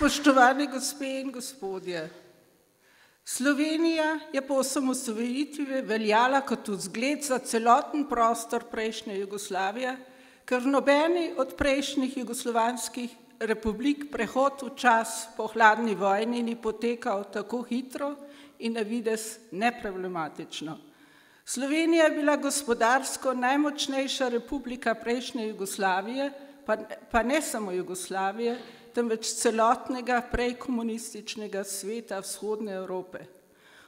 Spoštovane gospe in gospodje, Slovenija je po osamosvojitvi veljala kot vzgled za celoten prostor prejšnje Jugoslavije, ker v nobeni od prejšnjih jugoslovanskih republik prehod v čas po hladni vojni ni potekal tako hitro in na videz neproblematično. Slovenija je bila gospodarsko najmočnejša republika prejšnje Jugoslavije, pa ne samo Jugoslavije, temveč celotnega prejkomunističnega sveta vzhodne Evrope.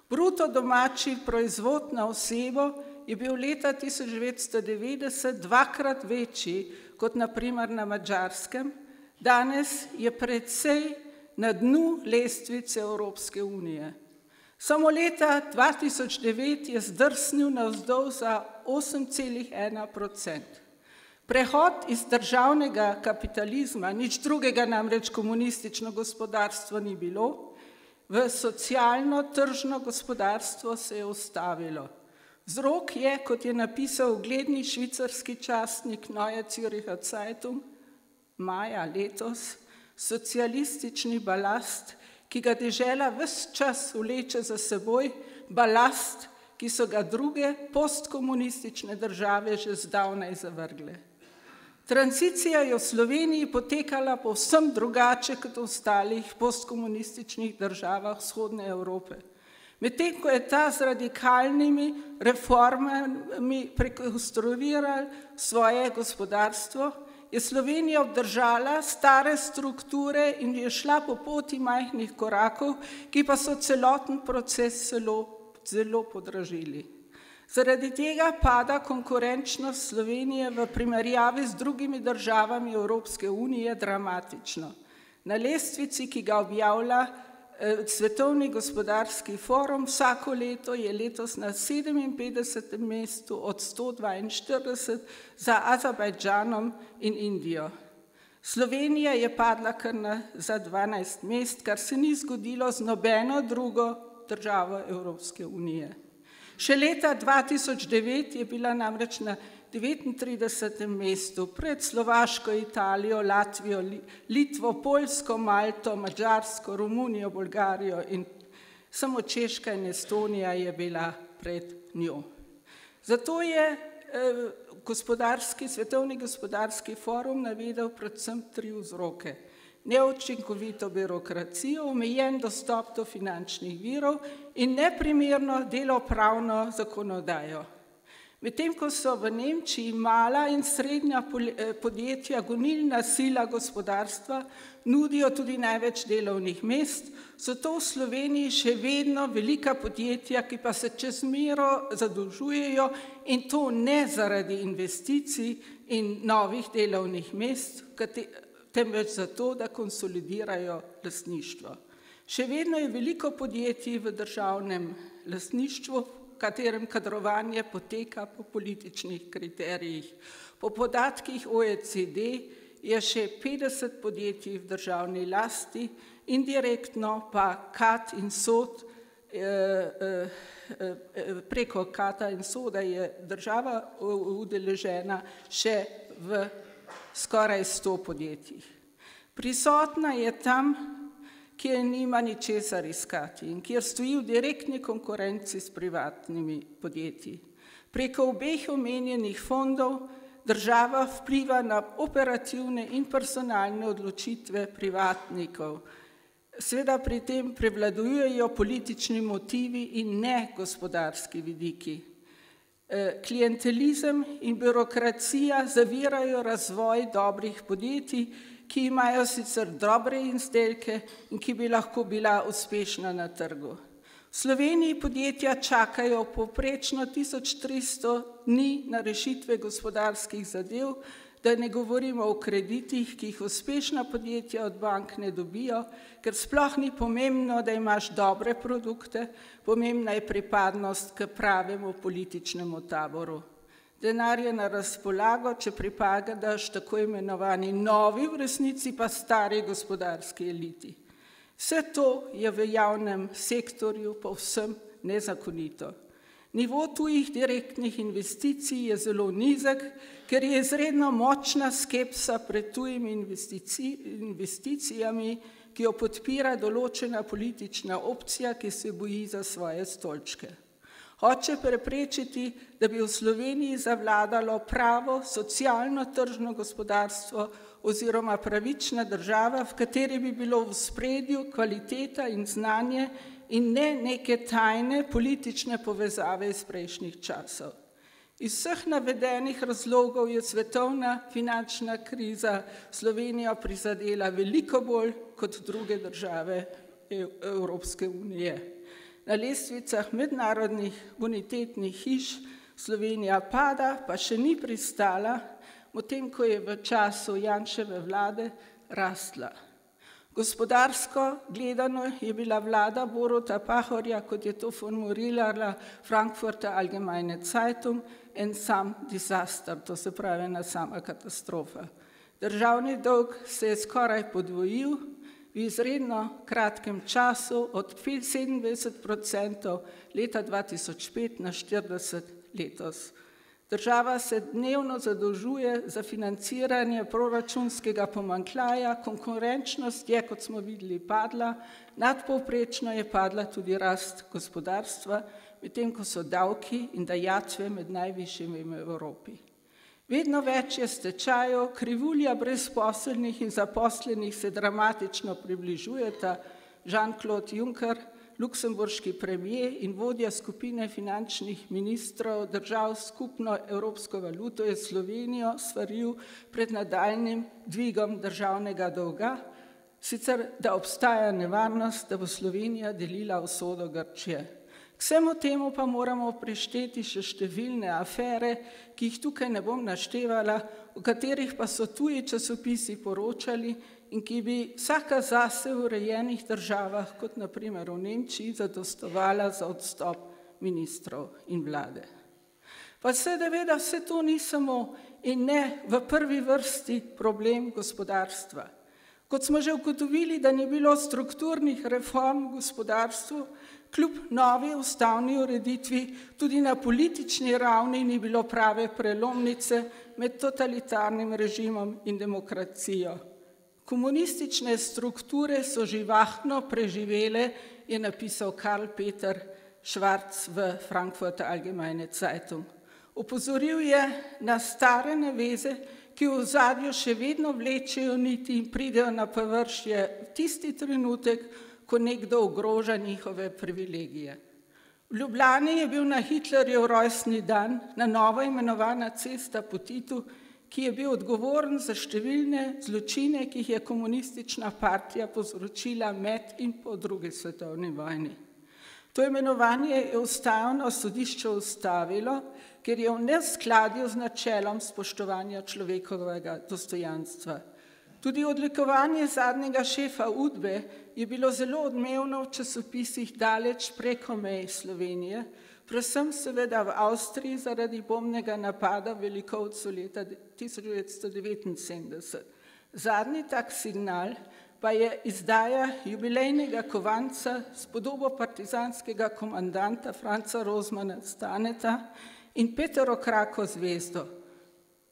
Bruto domači proizvod na osebo je bil leta 1990 dvakrat večji kot na primer na Madžarskem, danes je precej na dnu lestvice Evropske unije. Samo leta 2009 je zdrsnil navzdol za 8,1%. Prehod iz državnega kapitalizma, nič drugega namreč komunistično gospodarstvo ni bilo, v socialno-tržno gospodarstvo se je ustavilo. Vzrok je, kot je napisal ugledni švicarski časnik Neue Zürcher Zeitung, maja letos, socialistični balast, ki ga dežela ves čas vleče za seboj, balast, ki so ga druge postkomunistične države že zdavnaj zavrgle. Tranzicija je v Sloveniji potekala povsem drugače kot v ostalih postkomunističnih državah vzhodne Evrope. Medtem ko je ta z radikalnimi reformami prekonstruirala svoje gospodarstvo, je Slovenija obdržala stare strukture in je šla po poti majhnih korakov, ki pa so celoten proces zelo podražili. Zaradi tega pada konkurenčnost Slovenije v primerjavi z drugimi državami Evropske unije dramatično. Na lestvici, ki ga objavlja Svetovni gospodarski forum, vsako leto je letos na 57. mestu od 142 za Azerbajdžanom in Indijo. Slovenija je padla kar za 12 mest, kar se ni zgodilo z nobeno drugo državo Evropske unije. Še leta 2009 je bila namreč na 39. mestu pred Slovaško, Italijo, Latvijo, Litvo, Poljsko, Malto, Madžarsko, Romunijo, Bolgarijo in samo Češka in Estonija je bila pred njo. Zato je Svetovni gospodarski forum navedel predvsem 3 vzroke. Neučinkovito birokracijo, omejen dostop do finančnih virov in neprimerno delovnopravno zakonodajo. Medtem ko so v Nemčiji mala in srednja podjetja gonilna sila gospodarstva, nudijo tudi največ delovnih mest, so to v Sloveniji še vedno velika podjetja, ki pa se čez mero zadolžujejo in to ne zaradi investicij in novih delovnih mest, temveč zato, da konsolidirajo lastništvo. Še vedno je veliko podjetij v državnem lastništvu, v katerem kadrovanje poteka po političnih kriterijih. Po podatkih OECD je še 50 podjetij v državni lasti, indirektno pa KAT in SOD, preko KAT-a in SOD-a je država udeležena še v skoraj 100 podjetjih. Prisotna je tam, kjer nima ničesar iskati in kjer stoji v direktni konkurenci s privatnimi podjetji. Preko obeh omenjenih fondov država vpliva na operativne in personalne odločitve privatnikov. Seveda pri tem prevladujejo politični motivi in ne gospodarski vidiki. Klientelizem in birokracija zavirajo razvoj dobrih podjetij, ki imajo sicer dobre izdelke in ki bi lahko bila uspešna na trgu. V Sloveniji podjetja čakajo povprečno 1300 dni na rešitve gospodarskih zadev, da ne govorimo o kreditih, ki jih uspešna podjetja od bank ne dobijo, ker sploh ni pomembno, da imaš dobre produkte, pomembna je pripadnost k pravemu političnemu taboru. Denar je na razpolago, če pripadaš tako imenovani novi, v resnici pa stari gospodarski eliti. Vse to je v javnem sektorju povsem nezakonito. Nivo tujih direktnih investicij je zelo nizek, ker je izredno močna skepsa pred tujimi investicijami, ki jo podpira določena politična opcija, ki se boji za svoje stolčke. Hoče preprečiti, da bi v Sloveniji zavladalo pravo, socialno tržno gospodarstvo oziroma pravična država, v kateri bi bilo v ospredju kvaliteta in znanje in ne neke tajne politične povezave iz prejšnjih časov. Iz vseh navedenih razlogov je svetovna finančna kriza Slovenijo prizadela veliko bolj kot druge države Evropske unije. Na lestvicah mednarodnih bonitetnih hiš Slovenija pada, pa še ni pristala, medtem ko je v času Janševe vlade rastla. Gospodarsko gledano je bila vlada Boruta Pahorja, kot je to formulirala Frankfurter Allgemeine Zeitung, en sam disaster, to se pravi ena sama katastrofa. Državni dolg se je skoraj podvojil, v izredno kratkem času od 27% leta 2005 na 40% letos. Država se dnevno zadolžuje za financiranje proračunskega pomanjkljaja, konkurenčnost je, kot smo videli, padla, nadpovprečno je padla tudi rast gospodarstva, medtem ko so davki in dajatve med najvišjimi v Evropi. Vedno več je stečajev, krivulja brezposelnih in zaposlenih se dramatično približujeta. Jean-Claude Juncker, luksemburški premier in vodja skupine finančnih ministrov držav skupno evropsko valuto je Slovenijo svaril pred nadaljnjim dvigom državnega dolga, sicer da obstaja nevarnost, da bo Slovenija delila usodo Grčije. K vsemu temu pa moramo prešteti še številne afere, ki jih tukaj ne bom naštevala, o katerih pa so tuji časopisi poročali in ki bi vsaka zase v urejenih državah, kot na primer v Nemčiji, zadostovala za odstop ministrov in vlade. Pa seveda vse to ni samo in ne v prvi vrsti problem gospodarstva. Kot smo že ugotovili, da ni bilo strukturnih reform v gospodarstvu, kljub novi ustavni ureditvi, tudi na politični ravni ni bilo prave prelomnice med totalitarnim režimom in demokracijo. Komunistične strukture so živahno preživele, je napisal Karl Peter Schwarz v Frankfurter Allgemeine Zeitung. Opozoril je na stare naveze, ki v ozadju še vedno vlečejo niti in pridejo na površje v tisti trenutek, ko nekdo ogroža njihove privilegije. V Ljubljani je bil na Hitlerjev rojstni dan na novo imenovana cesta po Titu, ki je bil odgovoren za številne zločine, ki jih je komunistična partija povzročila med in po drugi svetovni vojni. To imenovanje je ustavno sodišče ustavilo, ker je v neskladju z načelom spoštovanja človekovega dostojanstva. Tudi odlikovanje zadnjega šefa UDBE je bilo zelo odmevno v časopisih daleč preko mej Slovenije, predvsem seveda v Avstriji zaradi bombnega napada v Velikovcu leta 1979. Zadnji tak signal pa je izdaja jubilejnega kovanca s podobo partizanskega komandanta Franca Rozmana Staneta in peterokrako zvezdo.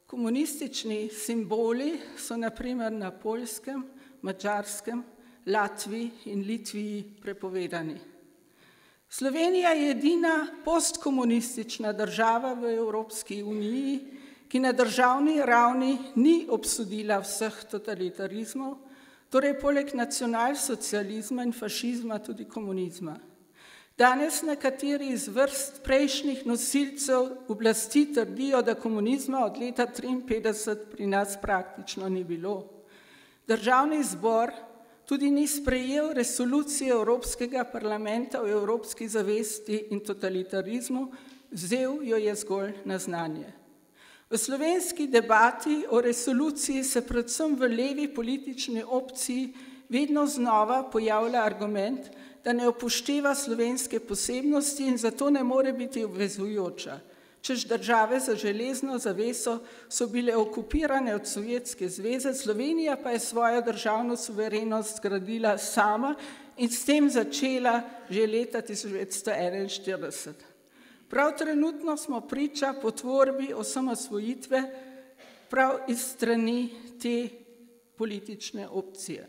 Komunistični simboli so na primer na Poljskem, Madžarskem, Latviji in Litviji prepovedani. Slovenija je edina postkomunistična država v Evropski uniji, ki na državni ravni ni obsodila vseh totalitarizmov, torej poleg nacionalsocializma in fašizma tudi komunizma. Danes nekateri iz vrst prejšnjih nosilcev oblasti trdijo, da komunizma od leta 1953 pri nas praktično ni bilo. Državni zbor tudi ni sprejel resolucije Evropskega parlamenta o evropski zavesti in totalitarizmu, vzel jo je zgolj na znanje. V slovenski debati o resoluciji se predvsem v levi politični opciji vedno znova pojavlja argument, da ne upošteva slovenske posebnosti in zato ne more biti obvezujoča. Češ države za železno zaveso so bile okupirane od Sovjetske zveze, Slovenija pa je svojo državno suverenost zgradila sama in s tem začela že leta 1941. Prav trenutno smo priča potvorbi osamosvojitve prav iz strani te politične opcije.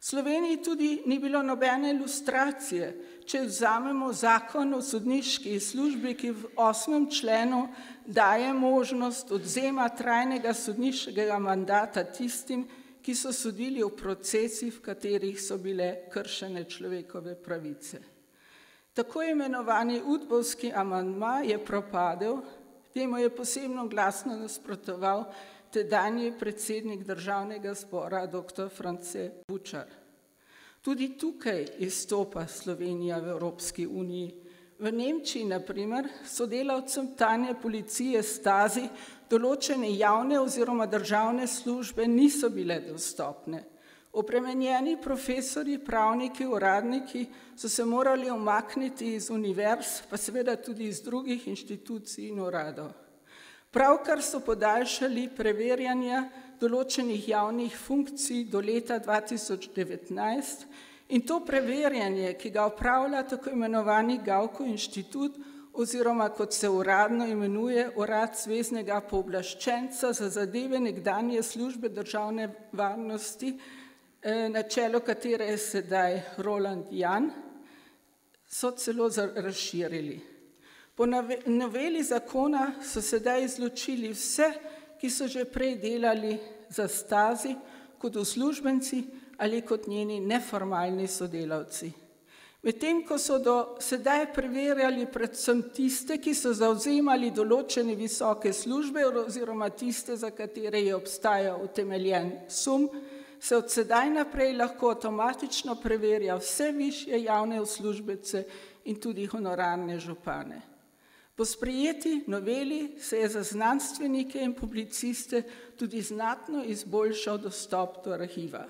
Sloveniji tudi ni bilo nobene ilustracije, če vzamemo zakon o sodniški službi, ki v 8. členu daje možnost odvzema trajnega sodniškega mandata tistim, ki so sodili v procesih, v katerih so bile kršene človekove pravice. Tako imenovani udbovski amandma je propadel, temu je posebno glasno nasprotoval tedanji predsednik Državnega zbora dr. France Bučar. Tudi tukaj izstopa Slovenija v Evropski uniji. V Nemčiji, na primer, sodelavcem tajne policije Stasi določene javne oziroma državne službe niso bile dostopne. Obremenjeni profesorji, pravniki, uradniki so se morali umakniti iz univerz, pa seveda tudi iz drugih inštitucij in uradov. Pravkar so podaljšali preverjanja določenih javnih funkcij do leta 2019 in to preverjanje, ki ga opravlja tako imenovani Gauko inštitut oziroma kot se uradno imenuje Urad zveznega pooblaščenca za zadeve nekdanje službe državne varnosti, na čelu katere je sedaj Roland Jan, so celo razširili. Po noveli zakona so sedaj izločili vse, ki so že prej delali za Stasi kot uslužbenci ali kot njeni neformalni sodelavci. Medtem ko so do sedaj preverjali predvsem tiste, ki so zavzemali določene visoke službe oziroma tiste, za katere je obstajal utemeljen sum, se od sedaj naprej lahko avtomatično preverja vse višje javne uslužbence in tudi honorarne župane. Po sprejeti noveli se je za znanstvenike in publiciste tudi znatno izboljšal dostop do arhiva.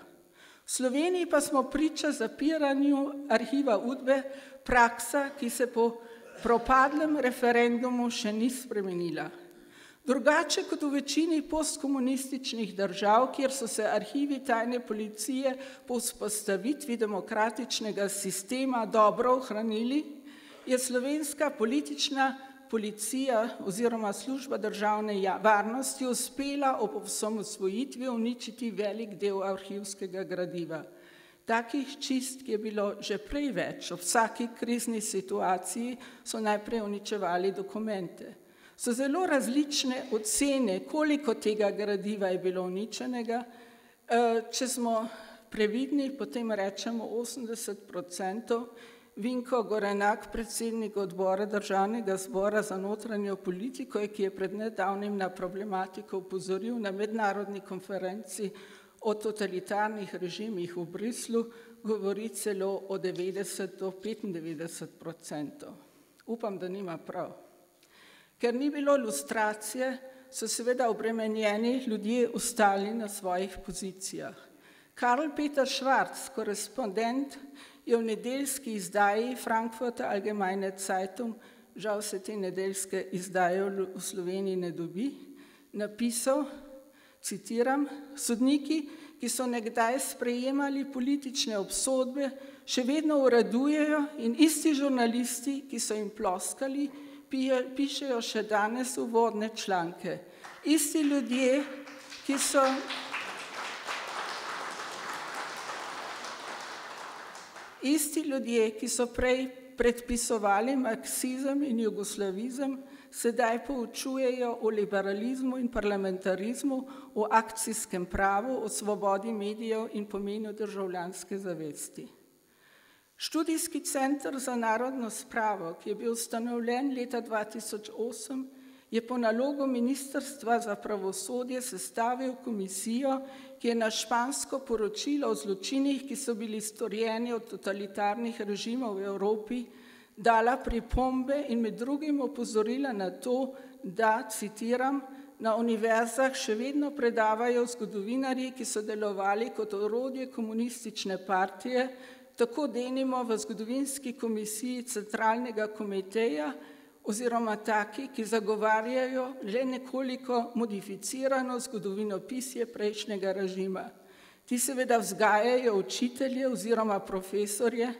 V Sloveniji pa smo priča zapiranju arhiva Udbe, praksa, ki se po propadlem referendumu še ni spremenila. Drugače kot v večini postkomunističnih držav, kjer so se arhivi tajne policije po vzpostavitvi demokratičnega sistema dobro ohranili, je slovenska politična policija oziroma služba državne varnosti uspela ob osamosvojitvi uničiti velik del arhivskega gradiva. Takih čistk je bilo že prej več, ob vsaki krizni situaciji so najprej uničevali dokumente. So zelo različne ocene, koliko tega gradiva je bilo uničenega. Če smo previdni, potem rečemo 80%. Vinko Gorenak, predsednik odbora Državnega zbora za notranjo politiko, ki je pred nedavnim na problematiko opozoril na mednarodni konferenci o totalitarnih režimih v Bruslju, govori celo o 90 do 95%. Upam, da nima prav. Ker ni bilo lustracije, so seveda obremenjeni ljudje ostali na svojih pozicijah. Karl Peter Schwarz, korespondent, je v nedeljski izdaji Frankfurter Allgemeine Zeitung, žal se te nedeljske izdaje v Sloveniji ne dobi, napisal, citiram, sodniki, ki so nekdaj sprejemali politične obsodbe, še vedno uradujejo in isti žurnalisti, ki so jim ploskali, pišejo še danes uvodne članke. Isti ljudje, ki so prej predpisovali marksizem in jugoslavizem, sedaj poučujejo o liberalizmu in parlamentarizmu, o akcijskem pravu, o svobodi medijev in pomenu državljanske zavesti. Študijski center za narodno spravo, ki je bil ustanovljen leta 2008, je po nalogu Ministrstva za pravosodje sestavil komisijo, ki je na špansko poročilo o zločinih, ki so bili storjeni od totalitarnih režimov v Evropi, dala pripombe in med drugim opozorila na to, da, citiram, na univerzah še vedno predavajo zgodovinarji, ki so delovali kot orodje komunistične partije, tako denimo v zgodovinski komisiji Centralnega komiteja, oziroma taki, ki zagovarjajo le nekoliko modificirano zgodovinopisje prejšnjega režima. Ti seveda vzgajajo učitelje oziroma profesorje,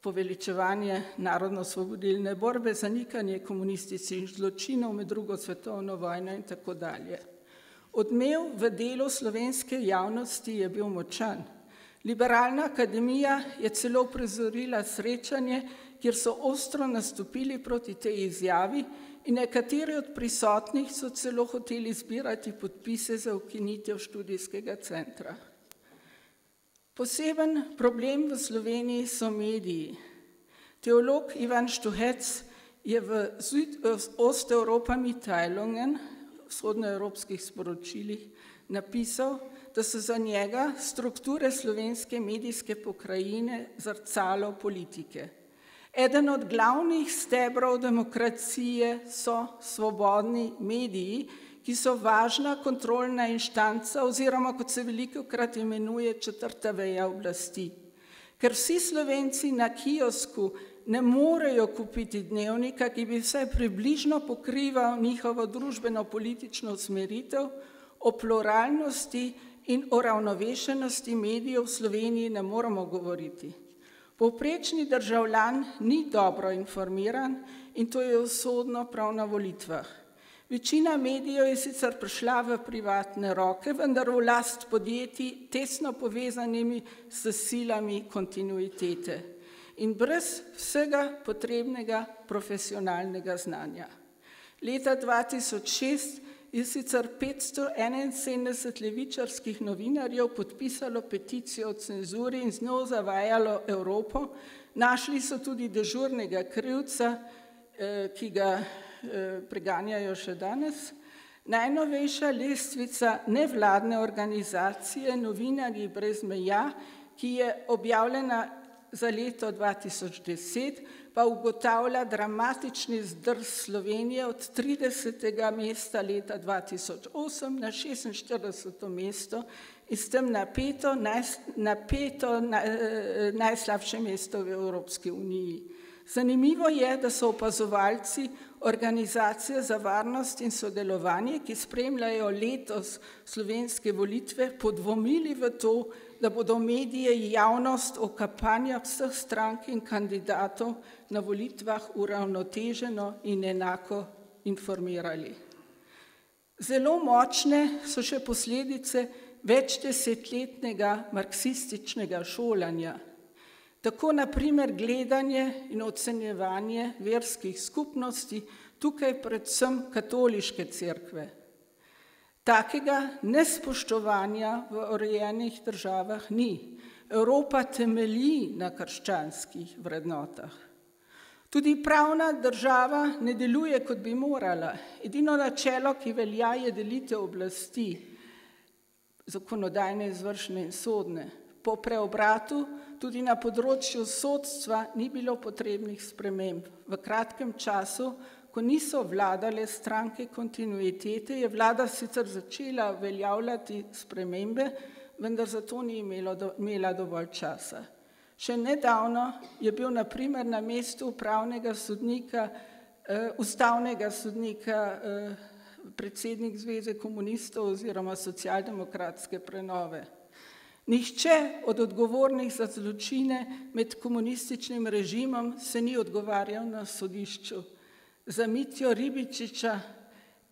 poveličevanje narodno-osvobodilne borbe, zanikanje komunističnih zločinov med drugo svetovno vojno in tako dalje. Odmev v delu slovenske javnosti je bil močan. Liberalna akademija je celo prizorila srečanje, kjer so ostro nastopili proti tej izjavi in nekateri od prisotnih so celo hoteli zbirati podpise za ukinitev študijskega centra. Poseben problem v Sloveniji so mediji. Teolog Ivan Štuhec je v Osteuropa-Mitteilungen, vzhodnoevropskih sporočilih, napisal, da so za njega strukture slovenske medijske pokrajine zrcalo politike. Eden od glavnih stebrov demokracije so svobodni mediji, ki so važna kontrolna inštanca oziroma, kot se velikokrat imenuje, četrta veja oblasti. Ker vsi Slovenci na kiosku ne morejo kupiti dnevnika, ki bi vsaj približno pokrival njihovo družbeno-politično usmeritev, o pluralnosti in o ravnovešenosti medijev v Sloveniji ne moremo govoriti. Povprečni državljan ni dobro informiran in to je usodno prav na volitvah. Večina medijev je sicer prišla v privatne roke, vendar v last podjetij tesno povezanimi s silami kontinuitete in brez vsega potrebnega profesionalnega znanja. Leta 2006 je sicer 571 levičarskih novinarjev podpisalo peticijo o cenzuri in z njo zavajalo Evropo. Našli so tudi dežurnega krivca, ki ga preganjajo še danes. Najnovejša lestvica nevladne organizacije Novinarji brez meja, ki je objavljena za leto 2010, pa ugotavlja dramatični zdrs Slovenije od 30. mesta leta 2008 na 46. mesto in s tem napeto najslabše mesto v Evropski uniji. Zanimivo je, da so opazovalci Organizacije za varnost in sodelovanje, ki spremljajo letos slovenske volitve, podvomili v to, da bodo medije javnost o kampanjah vseh strank in kandidatov na volitvah uravnoteženo in enako informirali. Zelo močne so še posledice večdesetletnega marksističnega šolanja. Tako na primer gledanje in ocenjevanje verskih skupnosti, tukaj predvsem katoliške cerkve. Takega nespoštovanja v urejenih državah ni. Evropa temelji na krščanskih vrednotah. Tudi pravna država ne deluje, kot bi morala. Edino načelo, ki velja, je delitev oblasti, zakonodajne, izvršne in sodne. Po preobratu tudi na področju sodstva ni bilo potrebnih sprememb. V kratkem času, ko niso vladale stranke kontinuitete, je vlada sicer začela uveljavljati spremembe, vendar za to ni imela dovolj časa. Še nedavno je bil na primer na mestu ustavnega sodnika predsednik Zveze komunistov oziroma socialdemokratske prenove. Nihče od odgovornih za zločine med komunističnim režimom se ni odgovarjal na sodišču. Za Mitjo Ribičiča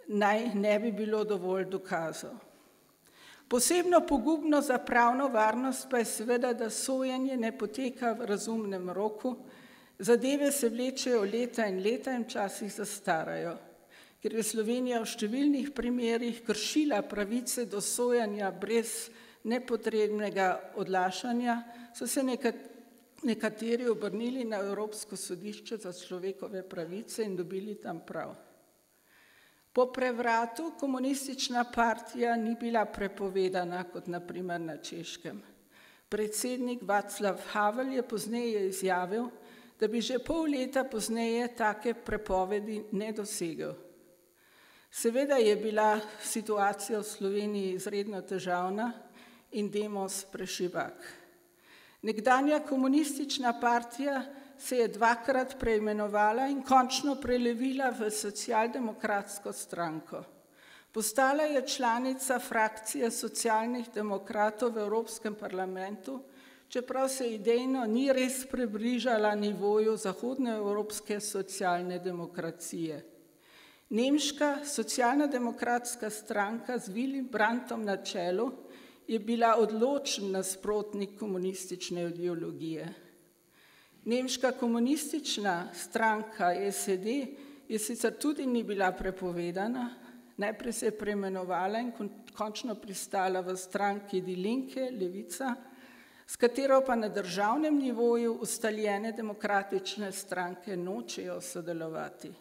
naj ne bi bilo dovolj dokazov. Posebno pogubno za pravno varnost pa je seveda, da sojenje ne poteka v razumnem roku, zadeve se vlečejo leta in včasih zastarajo. Ker je Slovenija v številnih primerih kršila pravice do sojenja brez nepotrebnega odlašanja, so se nekateri obrnili na Evropsko sodišče za človekove pravice in dobili tam prav. Po prevratu komunistična partija ni bila prepovedana, kot na primer na Češkem. Predsednik Václav Havel je pozneje izjavil, da bi že pol leta pozneje take prepovedi ne dosegel. Seveda je bila situacija v Sloveniji izredno težavna in demos prešibak. Nekdanja komunistična partija se je dvakrat preimenovala in končno prelevila v socialdemokratsko stranko. Postala je članica frakcije socialnih demokratov v Evropskem parlamentu, čeprav se idejno ni res približala nivoju zahodnoevropske socialne demokracije. Nemška socialno-demokratska stranka z Willy Brandtom na čelu je bila odločen nasprotnik komunistične ideologije. Nemška komunistična stranka SED je sicer tudi ni bila prepovedana, najprej se je preimenovala in končno pristala v stranki Die Linke, levica, s katero pa na državnem nivoju ustaljene demokratične stranke nočejo sodelovati.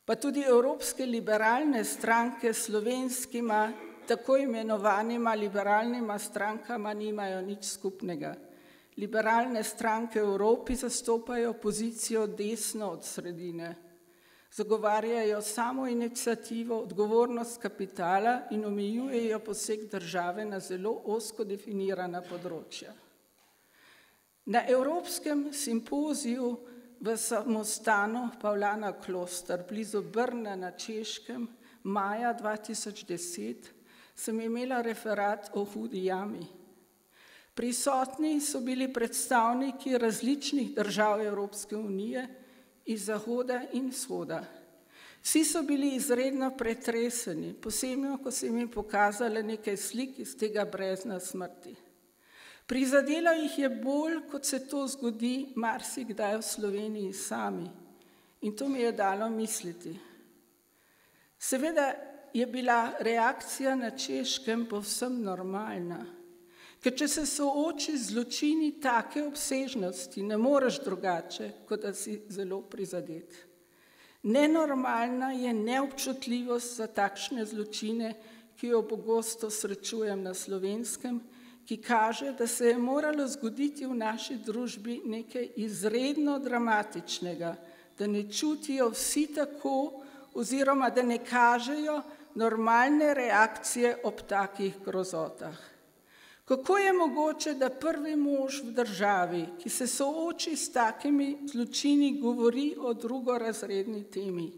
Pa tudi evropske liberalne stranke s slovenskima tako imenovanima liberalnima strankama nimajo nič skupnega. Liberalne stranke v Evropi zastopajo pozicijo desno od sredine. Zagovarjajo samo iniciativo, odgovornost kapitala in omejujejo poseg države na zelo ozko definirana področja. Na Evropskem simpoziju v samostanu Pavlana Kloster blizu Brna na Češkem maja 2010 sem imela referat o hudi jami. Prisotni so bili predstavniki različnih držav Evropske unije iz zahoda in vzhoda. Vsi so bili izredno pretreseni, posebno, ko sem jim pokazala nekaj slik iz tega brezna smrti. Prizadelo jih je bolj, kot se to zgodi marsikdaj v Sloveniji sami. In to mi je dalo misliti. Seveda je bila reakcija na Češkem povsem normalna, ker če se sooči z zločini take obsežnosti, ne moreš drugače, kot da si zelo prizadet. Nenormalna je neobčutljivost za takšne zločine, ki jo pogosto srečujem na Slovenskem, ki kaže, da se je moralo zgoditi v naši družbi nekaj izredno dramatičnega, da ne čutijo vsi tako oziroma da ne kažejo normalne reakcije ob takih grozotah. Kako je mogoče, da prvi mož v državi, ki se sooči s takimi zločini, govori o drugorazredni temi?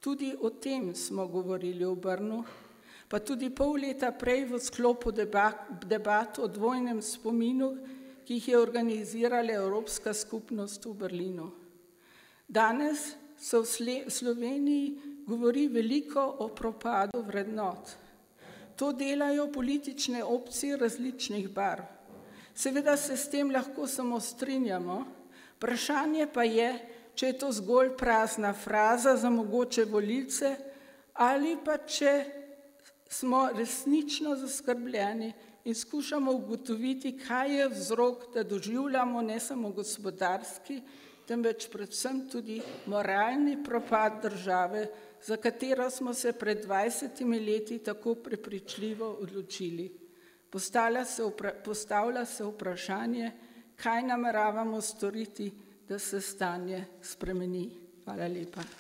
Tudi o tem smo govorili v Brnu, pa tudi pol leta prej v sklopu debat o dvojnem spominu, ki jih je organizirala Evropska skupnost v Berlinu. Danes se v Sloveniji govori veliko o propadu vrednot. To delajo politične opcije različnih barv. Seveda se s tem lahko samo strinjamo, vprašanje pa je, če je to zgolj prazna fraza za mogoče volilce ali pa če smo resnično zaskrbljeni in skušamo ugotoviti, kaj je vzrok, da doživljamo ne samo gospodarski, temveč predvsem tudi moralni propad države, za katero smo se pred 20 leti tako prepričljivo odločili. Postavlja se vprašanje, kaj nameravamo storiti, da se stanje spremeni. Hvala lepa.